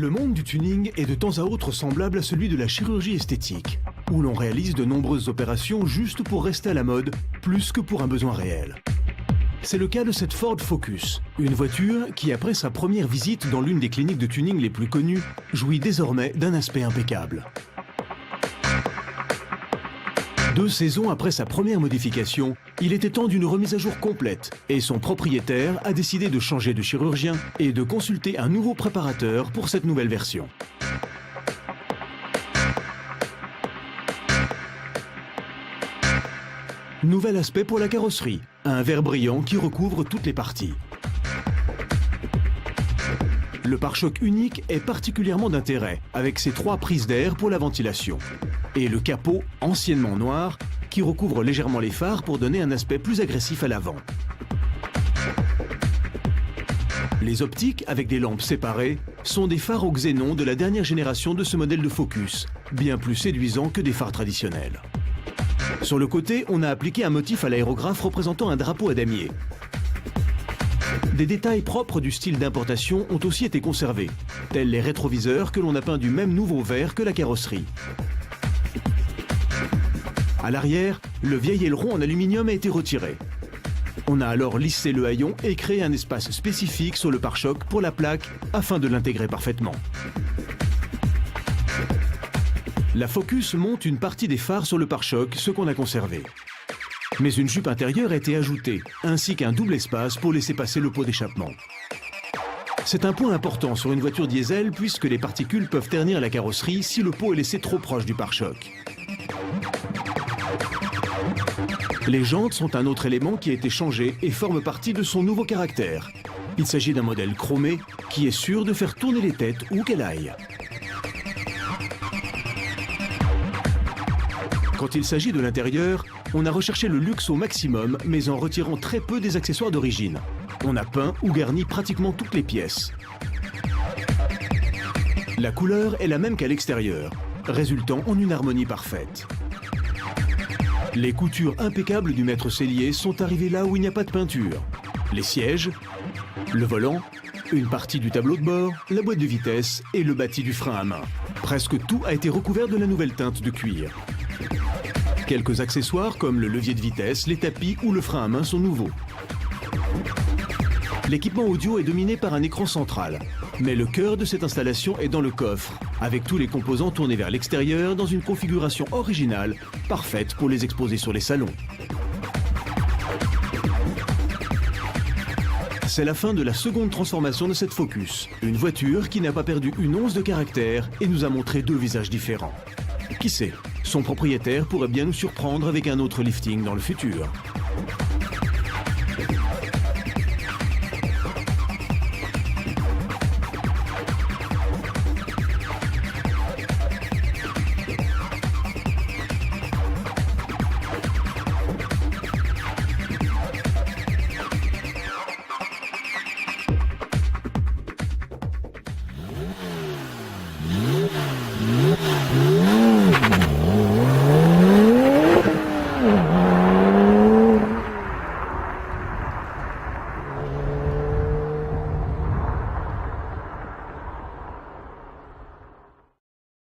Le monde du tuning est de temps à autre semblable à celui de la chirurgie esthétique, où l'on réalise de nombreuses opérations juste pour rester à la mode, plus que pour un besoin réel. C'est le cas de cette Ford Focus, une voiture qui, après sa première visite dans l'une des cliniques de tuning les plus connues, jouit désormais d'un aspect impeccable. 2 saisons après sa première modification, il était temps d'une remise à jour complète et son propriétaire a décidé de changer de chirurgien et de consulter un nouveau préparateur pour cette nouvelle version. Nouvel aspect pour la carrosserie, un vert brillant qui recouvre toutes les parties. Le pare-choc unique est particulièrement d'intérêt, avec ses 3 prises d'air pour la ventilation. Et le capot, anciennement noir, qui recouvre légèrement les phares pour donner un aspect plus agressif à l'avant. Les optiques, avec des lampes séparées, sont des phares au xénon de la dernière génération de ce modèle de Focus, bien plus séduisants que des phares traditionnels. Sur le côté, on a appliqué un motif à l'aérographe représentant un drapeau à damier. Des détails propres du style d'importation ont aussi été conservés, tels les rétroviseurs que l'on a peints du même nouveau vert que la carrosserie. À l'arrière, le vieil aileron en aluminium a été retiré. On a alors lissé le haillon et créé un espace spécifique sur le pare-choc pour la plaque afin de l'intégrer parfaitement. La Focus monte une partie des phares sur le pare-choc, ce qu'on a conservé. Mais une jupe intérieure a été ajoutée, ainsi qu'un double espace pour laisser passer le pot d'échappement. C'est un point important sur une voiture diesel puisque les particules peuvent ternir la carrosserie si le pot est laissé trop proche du pare-choc. Les jantes sont un autre élément qui a été changé et forme partie de son nouveau caractère. Il s'agit d'un modèle chromé qui est sûr de faire tourner les têtes où qu'elle aille. Quand il s'agit de l'intérieur, on a recherché le luxe au maximum, mais en retirant très peu des accessoires d'origine. On a peint ou garni pratiquement toutes les pièces. La couleur est la même qu'à l'extérieur, résultant en une harmonie parfaite. Les coutures impeccables du maître sellier sont arrivées là où il n'y a pas de peinture. Les sièges, le volant, une partie du tableau de bord, la boîte de vitesse et le bâti du frein à main. Presque tout a été recouvert de la nouvelle teinte de cuir. Quelques accessoires comme le levier de vitesse, les tapis ou le frein à main sont nouveaux. L'équipement audio est dominé par un écran central, mais le cœur de cette installation est dans le coffre, avec tous les composants tournés vers l'extérieur dans une configuration originale, parfaite pour les exposer sur les salons. C'est la fin de la seconde transformation de cette Focus, une voiture qui n'a pas perdu une once de caractère et nous a montré 2 visages différents. Qui sait, son propriétaire pourrait bien nous surprendre avec un autre lifting dans le futur.